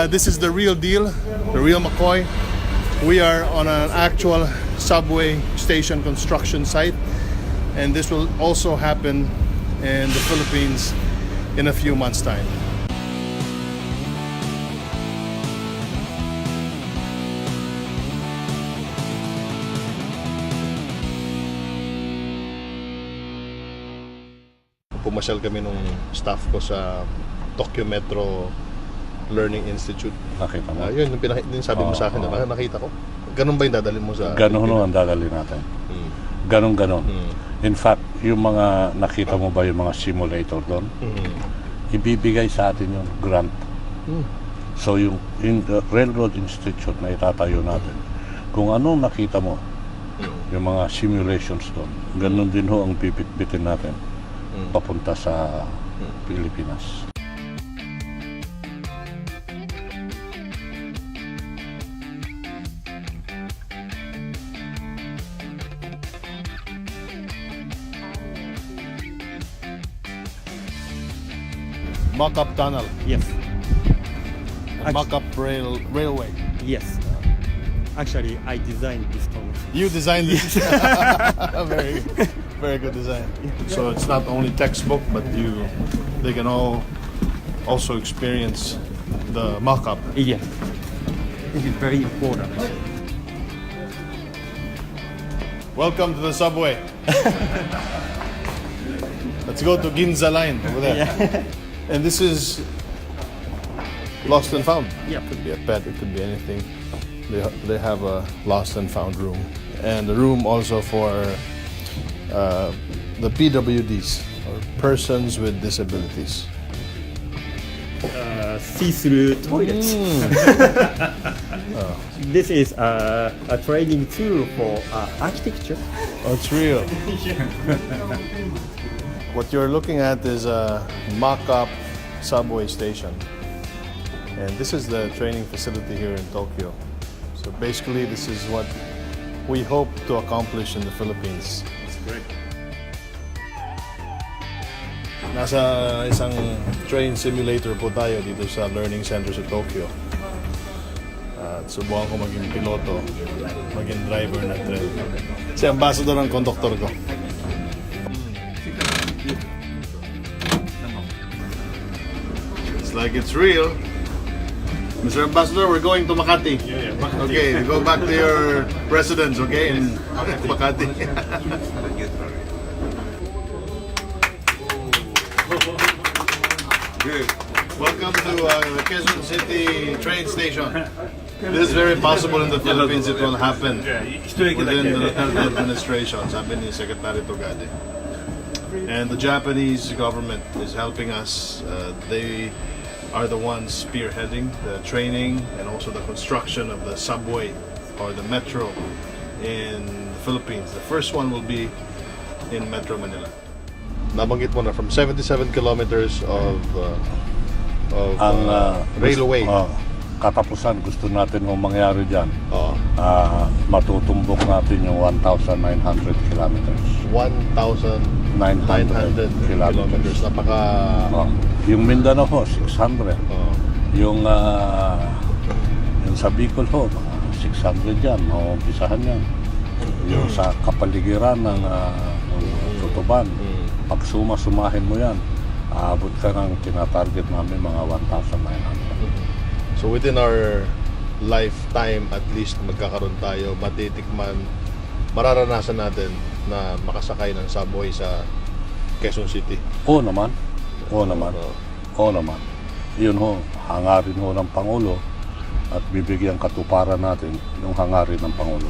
This is the real deal, the real McCoy. We are on an actual subway station construction site, and this will also happen in the Philippines in a few months' time. Pumasyal kami nung staff ko sa Tokyo Metro Learning Institute. Nakita mo? Yun yung sabi mo sa akin, nakita ko. Ganun ba yung dadalhin mo sa... Ganun ang dadalhin natin. Ganun. In fact, yung mga nakita mo ba yung mga simulator doon, ibibigay sa atin yung grant. So yung Railroad Institute na itatayo natin, kung anong nakita mo, yung mga simulations doon, ganun din ho ang pipitbitin natin papunta sa Pilipinas. Mock-up tunnel, Yes. mock-up railway. Yes. Actually, I designed this tunnel. You designed this. Very, very good design. So it's not only textbook, but they can all also experience the mock-up. Yes. This is very important. Welcome to the subway. Let's go to Ginza line over there. And this is lost and found. Yeah. It could be a pet, it could be anything. They have a lost and found room, and a room also for the PWDs, or persons with disabilities. See-through toilets. This is a training tool for architecture. Oh, it's real. What you're looking at is a mock-up subway station, and this is the training facility here in Tokyo. So basically, this is what we hope to accomplish in the Philippines. It's great. Nasa isang train simulator po tayo dito sa Learning Center sa Tokyo. At subukan ko maging piloto, maging driver ng train. Si ambassador ng konduktor ko. It's like it's real. Mr. Ambassador, we're going to Makati. Makati. Okay, go back to your residence, okay, in Makati. Good. Welcome to the Quezon City train station. This is very possible in the Philippines. It will happen within the Duterte administration, sabi ni Secretary Tugade. And the Japanese government is helping us. They are the ones spearheading the training and also the construction of the subway or the metro in the Philippines. The first one will be in Metro Manila. Nabanggit mo na from 77 kilometers of railway. Katapusan, gusto natin mong mangyari dyan. Oh. Matutumbok natin yung 1,900 kilometers. 1,900 kilometers. Napaka... Yung Mindanao ho, 600. Yung sa Bicol ho, 600 yan. Maumpisahan yan. Yung sa kapaligiran ng Tutuban, pag sumahin mo yan, aabot ka ng tinatarget namin mga 1,900. So within our lifetime, at least magkakaroon tayo, matitikman, mararanasan natin na makasakay ng subway sa Quezon City. Oo naman. Yun ho, hangarin ho ng Pangulo at bibigyan katuparan natin yung hangarin ng Pangulo.